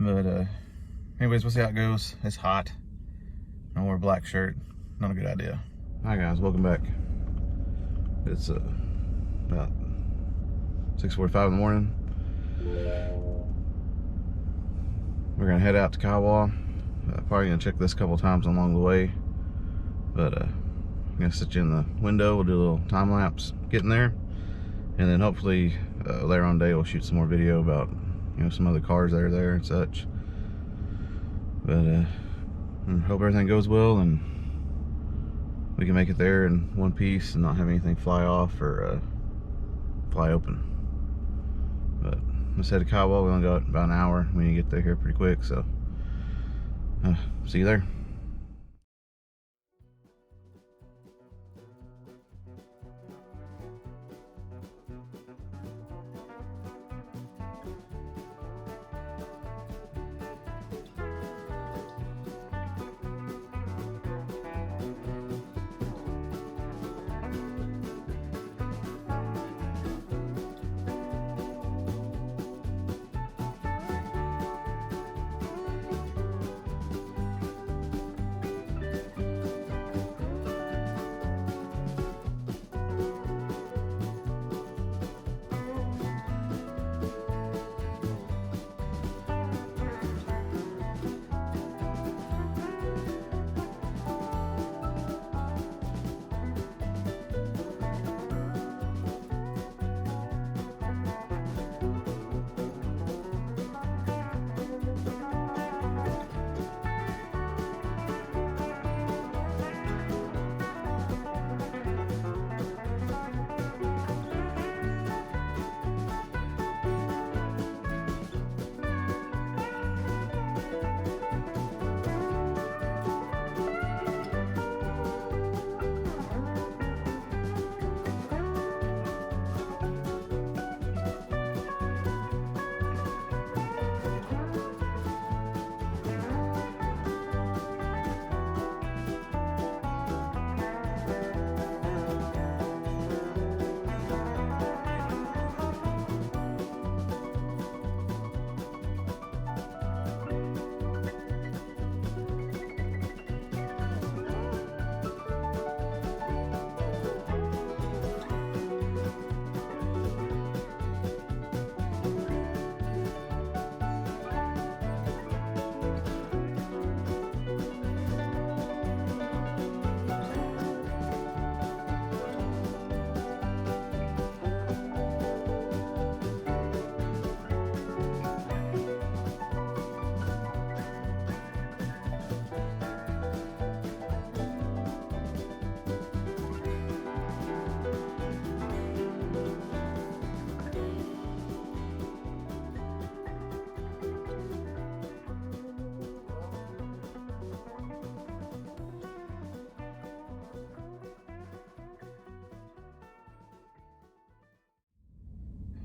But anyways, we'll see how it goes. It's hot. I wear a black shirt. Not a good idea. Hi guys, welcome back. It's about 6:45 in the morning. We're gonna head out to Kiowa. Probably gonna check this a couple times along the way, but I'm gonna sit you in the window. We'll do a little time lapse getting there, and then hopefully later on today we'll shoot some more video about some other cars that are there and such. But I hope everything goes well and we can make it there in one piece and not have anything fly off or fly open. But let's head to Kiowa. We only got about an hour. We need to get there here pretty quick, so see you there.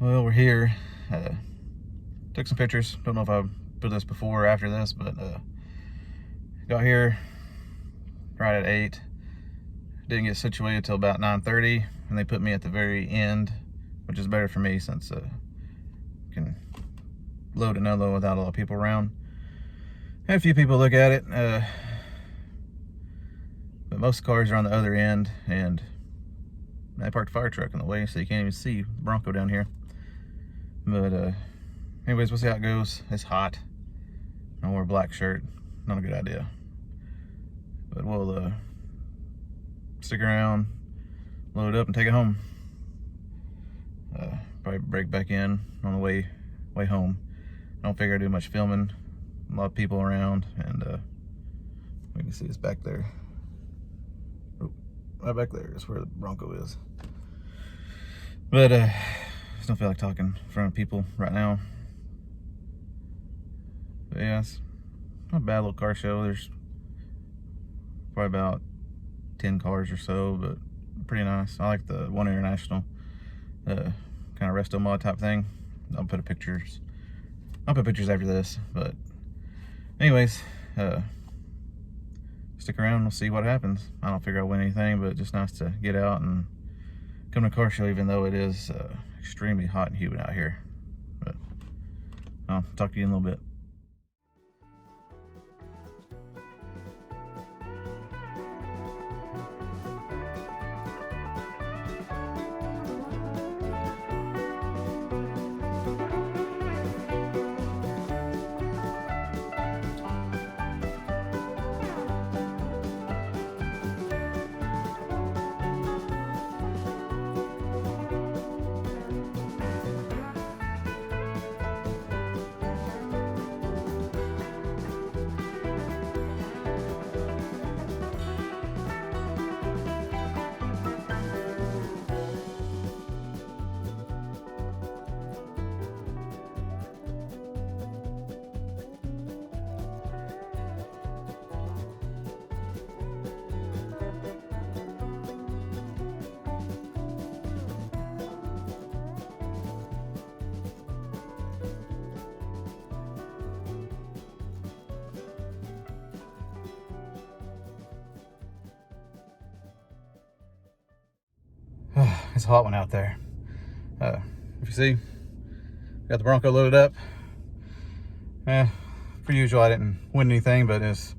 Well, we're here. Took some pictures. Don't know if I put this before or after this, but got here right at 8. Didn't get situated till about 9:30, and they put me at the very end, which is better for me since I can load and unload without a lot of people around. Had a few people look at it, but most cars are on the other end, and I parked a fire truck in the way, so you can't even see the Bronco down here. But anyways, we'll see how it goes. It's hot. I wear a black shirt. Not a good idea. But we'll stick around, load it up, and take it home. Probably break back in on the way home. I don't figure I do much filming. A lot of people around, and we can see it's back there. Oh, right back there is where the Bronco is. But just don't feel like talking in front of people right now. But yeah, it's not a bad little car show. There's probably about 10 cars or so, but pretty nice. I like the one international kind of resto mod type thing. I'll put pictures after this, but anyways, stick around, we'll see what happens. I don't figure I'll win anything, but just nice to get out and come to a car show, even though it is extremely hot and humid out here. But I'll talk to you in a little bit. it's a hot one out there. If you see, got the Bronco loaded up. Per usual, I didn't win anything, but it's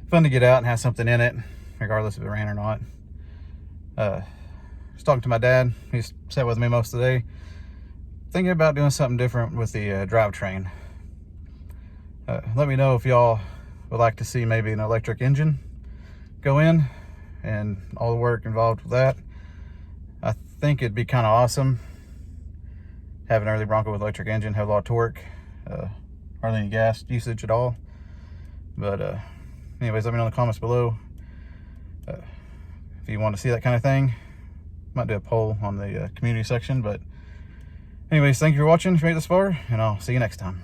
fun to get out and have something in it, regardless if it ran or not. I was talking to my dad. He's sat with me most of the day, thinking about doing something different with the drivetrain. Let me know if y'all would like to see maybe an electric engine go in and all the work involved with that. I think it'd be kind of awesome having an early Bronco with electric engine, have a lot of torque, hardly any gas usage at all. But anyways, let me know in the comments below if you want to see that kind of thing. Might do a poll on the community section. But anyways, thank you for watching if you made it this far, and I'll see you next time.